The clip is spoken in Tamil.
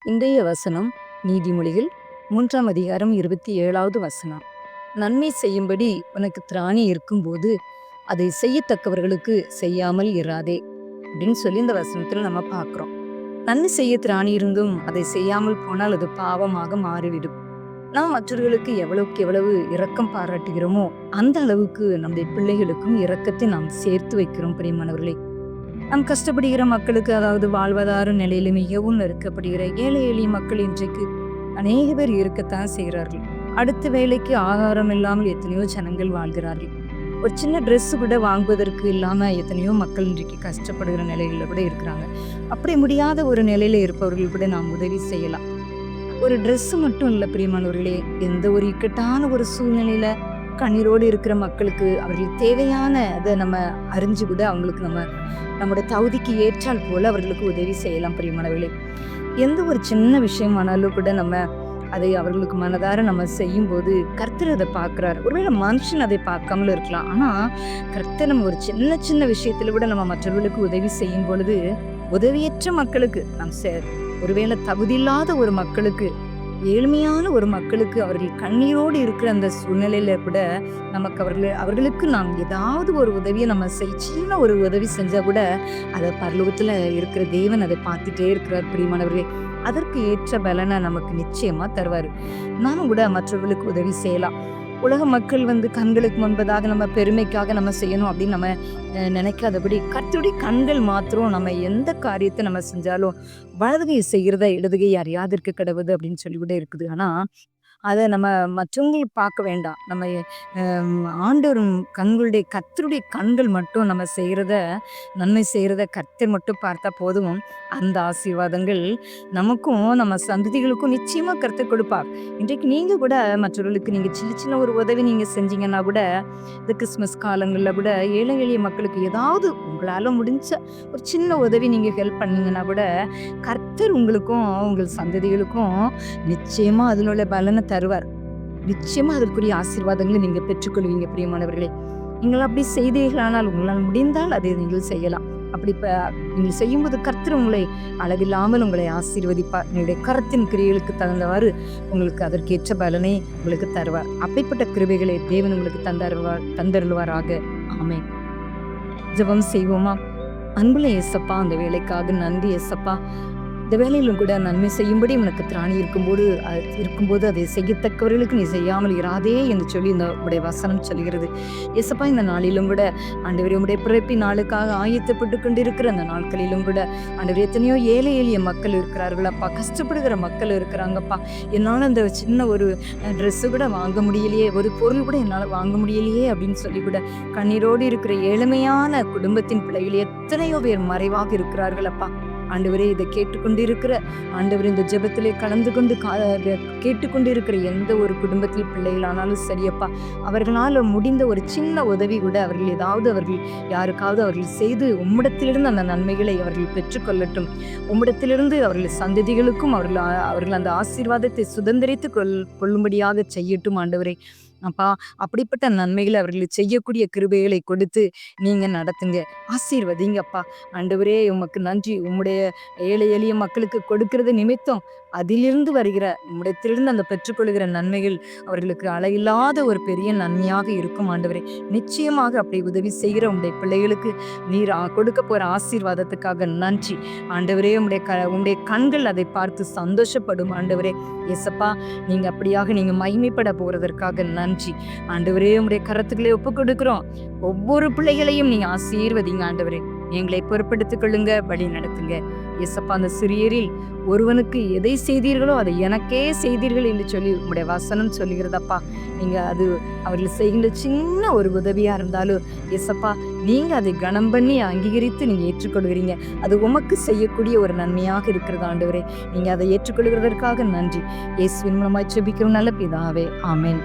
இன்றைய வசனம் நீதிமொழிகள் 3ஆம் அதிகாரம் 27வது வசனம். நன்மை செய்யும்படி உனக்கு திராணி இருக்கும்போது அதை செய்யத்தக்கவர்களுக்கு செய்யாமல் இராதே அப்படின்னு சொல்லி இந்த வசனத்துல நம்ம பார்க்கிறோம். நன்மை செய்ய திராணி இருந்தும் அதை செய்யாமல் போனால் அது பாவமாக மாறிவிடும். நாம் மற்றவர்களுக்கு எவ்வளவுக்கு எவ்வளவு இரக்கம் பாராட்டுகிறோமோ அந்த அளவுக்கு நம்முடைய பிள்ளைகளுக்கும் இரக்கத்தை நாம் சேர்த்து வைக்கிறோம். பிரியமானவர்களே, நாம் கஷ்டப்படுகிற மக்களுக்கு, அதாவது வாழ்வாதார நிலையில மிகவும் நெருக்கப்படுகிற ஏழை எளிய மக்கள் இன்றைக்கு அநேக பேர் இருக்கத்தான் செய்கிறார்கள். அடுத்த வேலைக்கு ஆகாரம் இல்லாமல் எத்தனையோ ஜனங்கள் வாழ்கிறார்கள். ஒரு சின்ன ட்ரெஸ் கூட வாங்குவதற்கு இல்லாம எத்தனையோ மக்கள் இன்றைக்கு கஷ்டப்படுகிற நிலையில கூட இருக்கிறாங்க. அப்படி முடியாத ஒரு நிலையில இருப்பவர்கள் கூட நாம் உதவி செய்யலாம். ஒரு ட்ரெஸ் மட்டும் இல்லை பிரியமானவர்களே, எந்த ஒரு இக்கட்டான ஒரு சூழ்நிலையில கண்ணீரோடு இருக்கிற மக்களுக்கு அவர்களுக்கு தேவையான அதை நம்ம அறிஞ்சு கூட அவங்களுக்கு நம்மளோட தகுதிக்கு ஏற்றால் போல அவர்களுக்கு உதவி செய்யலாம். பிரியமானவர்களே, எந்த ஒரு சின்ன விஷயமானாலும் கூட நம்ம அதை அவர்களுக்கு மனதார நம்ம செய்யும் போது கர்த்தர் அதை பார்க்கிறார். ஒருவேளை மனுஷன் அதை பார்க்காமலும் இருக்கலாம், ஆனா கர்த்தர் நம்ம ஒரு சின்ன சின்ன விஷயத்துல கூட நம்ம மற்றவர்களுக்கு உதவி செய்யும் பொழுது, உதவியற்ற மக்களுக்கு ஒருவேளை தகுதியில்லாத ஒரு மக்களுக்கு, ஏழ்மையான ஒரு மக்களுக்கு, அவர்கள் கண்ணீரோடு இருக்கிற அந்த சூழ்நிலையில கூட நமக்கு அவர்களுக்கு நாம் ஏதாவது ஒரு உதவியை நம்ம சின்ன ஒரு உதவி செஞ்சா கூட அதை பரலோகத்துல இருக்கிற தேவன் அதை பார்த்துட்டே இருக்கிறார். பிரியமானவர்களே, அதற்கு ஏற்ற பலனை நமக்கு நிச்சயமா தருவாரு. நானும் கூட மற்றவர்களுக்கு உதவி செய்யலாம். உலக மக்கள் கண்களுக்கு முன்பதாக நம்ம பெருமைக்காக நம்ம செய்யணும் அப்படின்னு நம்ம நினைக்காதபடி, கர்த்தருடைய கண்கள் மாத்திரம் நம்ம எந்த காரியத்தை நம்ம செஞ்சாலும் வலதுகை செய்கிறத இடதுகை அறியாதிருக்க கடவுது அப்படின்னு சொல்லி கூட இருக்குது. ஆனா அதை நம்ம மற்றவங்களுக்கு பார்க்க வேண்டாம். நம்ம ஆண்டவரும் கர்த்தருடைய கண்கள் மட்டும் நம்ம செய்கிறத, நன்மை செய்கிறத கர்த்தர் மட்டும் பார்த்தா போதும். அந்த ஆசீர்வாதங்கள் நமக்கும் நம்ம சந்ததிகளுக்கும் நிச்சயமா கர்த்தர் கொடுப்பார். இன்றைக்கு நீங்க கூட மற்றவர்களுக்கு நீங்க சின்ன சின்ன ஒரு உதவி நீங்க செஞ்சீங்கன்னா கூட, இந்த கிறிஸ்மஸ் காலங்கள்ல கூட ஏழை எளிய மக்களுக்கு ஏதாவது உங்களால முடிஞ்ச ஒரு சின்ன உதவி நீங்க ஹெல்ப் பண்ணீங்கன்னா கூட கர்த்தர் உங்களுக்கும் உங்கள் சந்ததிகளுக்கும் நிச்சயமா அதனுள்ள பலனை தருவார். நிச்சயமா அதற்குரிய ஆசீர்வாதங்களை நீங்க பெற்றுக்கொள்வீங்க. பிரியமானவர்களே, நீங்கள் அப்படி செய்தீர்களானால், உங்களால் முடிந்தால் அதை நீங்கள் செய்யலாம். அப்படி நீங்கள் செய்யும்போது கர்த்தர் உங்களை அளவில்லாமல் உங்களை ஆசீர்வதிப்பார். உங்களுடைய கரத்தின் கிரியைகளுக்கு தகுந்தவாறு உங்களுக்கு அதற்கேற்ற பலனை உங்களுக்கு தருவார். அப்படிப்பட்ட கிருபைகளை தேவன் உங்களுக்கு தந்தருள்வாராக. ஆமென். ஜெபம் செய்வோமா? அன்புள்ள இயேசப்பா, அந்த வேலைக்காக நன்றி இயேசப்பா. இந்த வேலையிலும் கூட நன்மை செய்யும்படி உனக்கு திராணி இருக்கும்போது அதை செய்யத்தக்கவர்களுக்கு நீ செய்யாமல் இராதே என்று சொல்லி இந்த உடைய வசனம் சொல்கிறது. இயேசப்பா, இந்த நாளிலும் கூட ஆண்டவரே, உடைய பிறப்பின் நாளுக்காக ஆயத்தப்பட்டு கொண்டிருக்கிற அந்த நாட்களிலும் கூட ஆண்டவரே, எத்தனையோ ஏழை எளிய மக்கள் இருக்கிறார்கள் அப்பா, கஷ்டப்படுகிற மக்கள் இருக்கிறாங்கப்பா. என்னால் அந்த சின்ன ஒரு ட்ரெஸ்ஸு கூட வாங்க முடியலையே, ஒரு பொருள் கூட என்னால் வாங்க முடியலையே அப்படின்னு சொல்லி கூட கண்ணீரோடு இருக்கிற ஏழ்மையான குடும்பத்தின் பிள்ளைகள் எத்தனையோ பேர் மறைவாக இருக்கிறார்கள் அப்பா. ஆண்டவரே, இதை கேட்டுக்கொண்டு இருக்கிற ஆண்டவர், இந்த ஜெபத்திலே கலந்து கொண்டு கேட்டுக்கொண்டு இருக்கிற எந்த ஒரு குடும்பத்தில் பிள்ளைகளானாலும் சரியப்பா, அவர்களால் முடிந்த ஒரு சின்ன உதவி கூட அவர்கள் யாருக்காவது அவர்கள் செய்து உம்மிடத்திலிருந்து அந்த நன்மைகளை அவர்கள் பெற்றுக்கொள்ளட்டும். உம்மிடத்திலிருந்து அவர்கள் சந்ததிகளுக்கும் அவர்கள் அந்த ஆசீர்வாதத்தை சுதந்திரித்து கொள்ளும்படியாக செய்யட்டும். ஆண்டவரே அப்பா, அப்படிப்பட்ட நன்மைகளை அவர்களுக்கு செய்யக்கூடிய கிருபைகளை கொடுத்து நீங்க நடத்துங்க, ஆசீர்வதிங்கப்பா. ஆண்டவரே, உமக்கு நன்றி. உம்முடைய ஏழை எளிய மக்களுக்கு கொடுக்கிறது நிமித்தம் அதிலிருந்து வருகிற உம்மிடத்திலிருந்து அந்த பெற்றுக்கொள்கிற நன்மைகள் அவர்களுக்கு அளவில்லாத ஒரு பெரிய நன்மையாக இருக்கும். ஆண்டவரே, நிச்சயமாக அப்படி உதவி செய்கிற உங்களுடைய பிள்ளைகளுக்கு நீர் கொடுக்க போற ஆசீர்வாதத்துக்காக நன்றி. ஆண்டவரே, உங்களுடைய கண்கள் அதை பார்த்து சந்தோஷப்படும். ஆண்டவரே இயேசப்பா, நீங்க அப்படியாக நீங்க மகிமைப்பட போறதற்காக நன்றி. ஆண்டவரே, உங்களுடைய கரத்துக்களை ஒப்பு கொடுக்கிறோம். ஒவ்வொரு பிள்ளைகளையும் நீங்க ஆசீர்வதிங்க. ஆண்டவரே, எங்களை பொறுப்படுத்திக் கொள்ளுங்க, வழி நடத்துங்க. இயேசப்பா, அந்த சிறியரில் ஒருவனுக்கு எதை செய்தீர்களோ அதை எனக்கே செய்தீர்கள் என்று சொல்லி உங்களுடைய வசனம் சொல்லுகிறதப்பா. நீங்க அது அவர்கள் செய்கின்ற சின்ன ஒரு உதவியா இருந்தாலும் இயேசப்பா, நீங்க அதை கனம் பண்ணி அங்கீகரித்து நீங்க ஏற்றுக்கொள்கிறீங்க. அது உமக்கு செய்யக்கூடிய ஒரு நன்மையாக இருக்கிறது. ஆண்டவரே, நீங்க அதை ஏற்றுக்கொள்கிறதற்காக நன்றி. இயேசுவின் மூலமாய் ஜெபிக்கிறோம் நல்ல பிதாவே. ஆமென்.